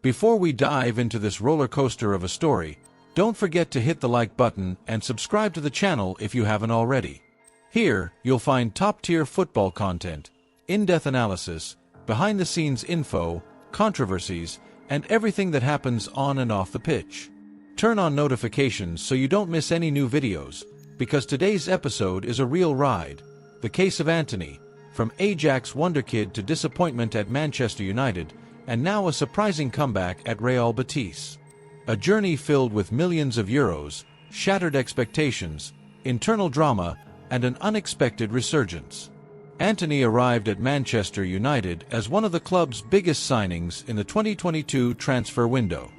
Before we dive into this roller coaster of a story, don't forget to hit the like button and subscribe to the channel if you haven't already. Here, you'll find top-tier football content, in-depth analysis, behind-the-scenes info, controversies, and everything that happens on and off the pitch. Turn on notifications so you don't miss any new videos, because today's episode is a real ride. The case of Antony, from Ajax wonderkid to disappointment at Manchester United, and now a surprising comeback at Real Betis. A journey filled with millions of euros, shattered expectations, internal drama, and an unexpected resurgence. Antony arrived at Manchester United as one of the club's biggest signings in the 2022 transfer window.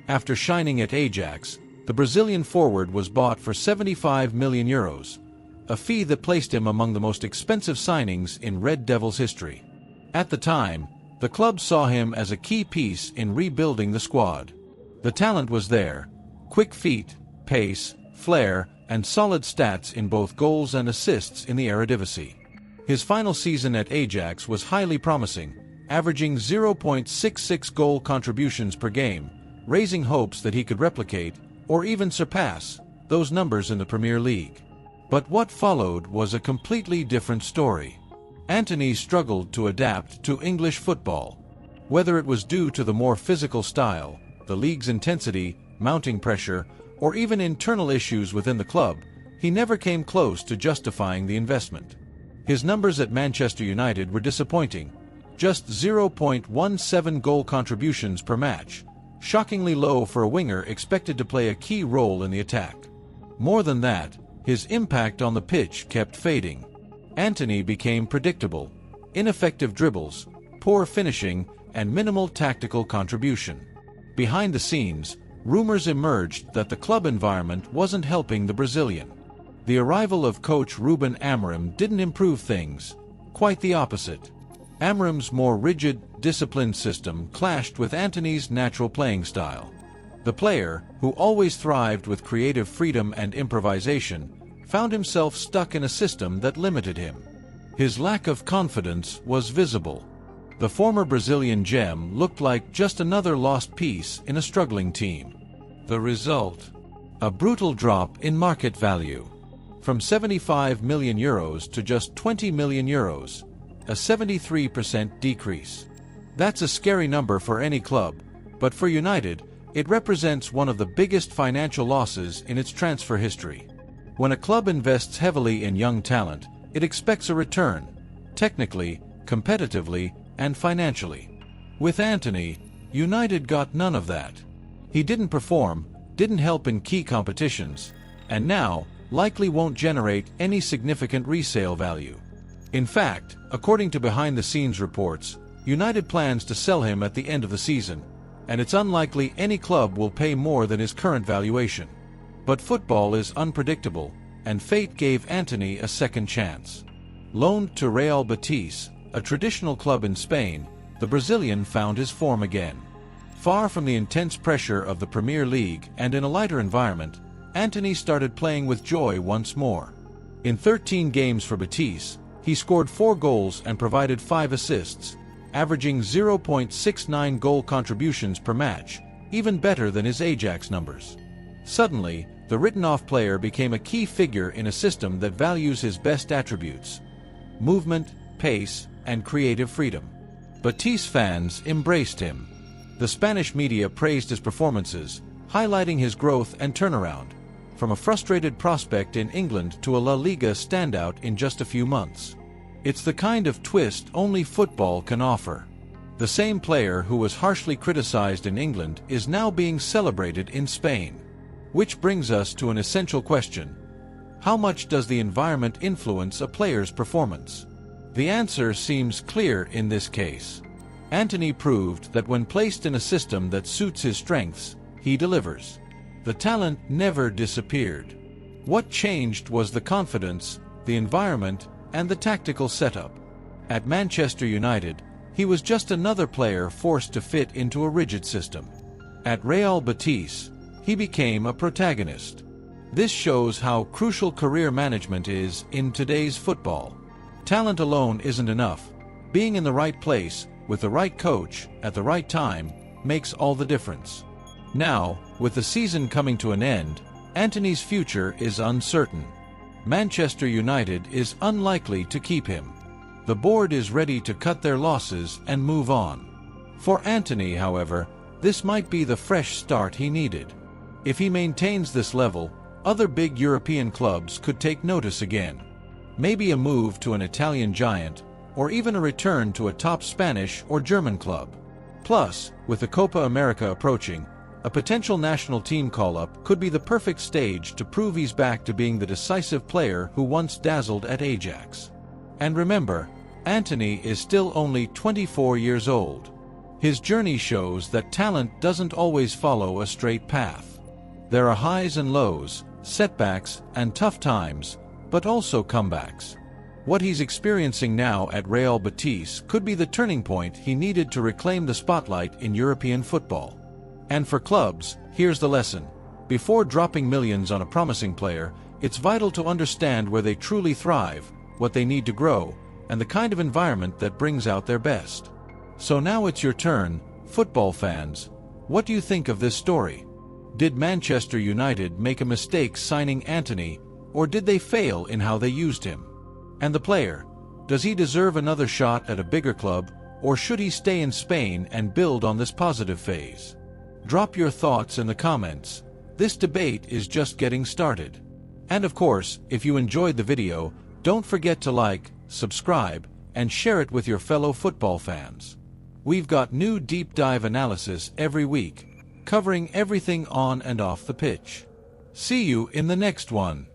After shining at Ajax, the Brazilian forward was bought for €75 million, a fee that placed him among the most expensive signings in Red Devils history. At the time, the club saw him as a key piece in rebuilding the squad. The talent was there: quick feet, pace, flair, and solid stats in both goals and assists in the Eredivisie. His final season at Ajax was highly promising, averaging 0.66 goal contributions per game, raising hopes that he could replicate, or even surpass, those numbers in the Premier League. But what followed was a completely different story. Antony struggled to adapt to English football. Whether it was due to the more physical style, the league's intensity, mounting pressure, or even internal issues within the club, he never came close to justifying the investment. His numbers at Manchester United were disappointing: just 0.17 goal contributions per match, shockingly low for a winger expected to play a key role in the attack. More than that, his impact on the pitch kept fading. Antony became predictable: ineffective dribbles, poor finishing, and minimal tactical contribution. Behind the scenes, rumors emerged that the club environment wasn't helping the Brazilian. The arrival of coach Ruben Amorim didn't improve things, quite the opposite. Amorim's more rigid, disciplined system clashed with Antony's natural playing style. The player, who always thrived with creative freedom and improvisation, found himself stuck in a system that limited him. His lack of confidence was visible. The former Brazilian gem looked like just another lost piece in a struggling team. The result? A brutal drop in market value. From €75 million to just €20 million, a 73% decrease. That's a scary number for any club, but for United, it represents one of the biggest financial losses in its transfer history. When a club invests heavily in young talent, it expects a return, technically, competitively, and financially. With Antony, United got none of that. He didn't perform, didn't help in key competitions, and now likely won't generate any significant resale value. In fact, according to behind-the-scenes reports, United plans to sell him at the end of the season, and it's unlikely any club will pay more than his current valuation. But football is unpredictable, and fate gave Antony a second chance. Loaned to Real Betis, a traditional club in Spain, the Brazilian found his form again. Far from the intense pressure of the Premier League and in a lighter environment, Antony started playing with joy once more. In 13 games for Betis, he scored 4 goals and provided 5 assists, averaging 0.69 goal contributions per match, even better than his Ajax numbers. Suddenly, the written-off player became a key figure in a system that values his best attributes: movement, pace, and creative freedom. Betis fans embraced him. The Spanish media praised his performances, highlighting his growth and turnaround, from a frustrated prospect in England to a La Liga standout in just a few months. It's the kind of twist only football can offer. The same player who was harshly criticized in England is now being celebrated in Spain. Which brings us to an essential question: how much does the environment influence a player's performance? The answer seems clear in this case. Antony proved that when placed in a system that suits his strengths, he delivers. The talent never disappeared. What changed was the confidence, the environment, and the tactical setup. At Manchester United, he was just another player forced to fit into a rigid system. At Real Betis, he became a protagonist. This shows how crucial career management is in today's football. Talent alone isn't enough. Being in the right place, with the right coach, at the right time, makes all the difference. Now, with the season coming to an end, Antony's future is uncertain. Manchester United is unlikely to keep him. The board is ready to cut their losses and move on. For Antony, however, this might be the fresh start he needed. If he maintains this level, other big European clubs could take notice again. Maybe a move to an Italian giant, or even a return to a top Spanish or German club. Plus, with the Copa America approaching, a potential national team call-up could be the perfect stage to prove he's back to being the decisive player who once dazzled at Ajax. And remember, Antony is still only 24 years old. His journey shows that talent doesn't always follow a straight path. There are highs and lows, setbacks and tough times, but also comebacks. What he's experiencing now at Real Betis could be the turning point he needed to reclaim the spotlight in European football. And for clubs, here's the lesson. Before dropping millions on a promising player, it's vital to understand where they truly thrive, what they need to grow, and the kind of environment that brings out their best. So now it's your turn, football fans. What do you think of this story? Did Manchester United make a mistake signing Antony, or did they fail in how they used him? And the player, does he deserve another shot at a bigger club, or should he stay in Spain and build on this positive phase? Drop your thoughts in the comments. This debate is just getting started. And of course, if you enjoyed the video, don't forget to like, subscribe, and share it with your fellow football fans. We've got new deep dive analysis every week, covering everything on and off the pitch. See you in the next one.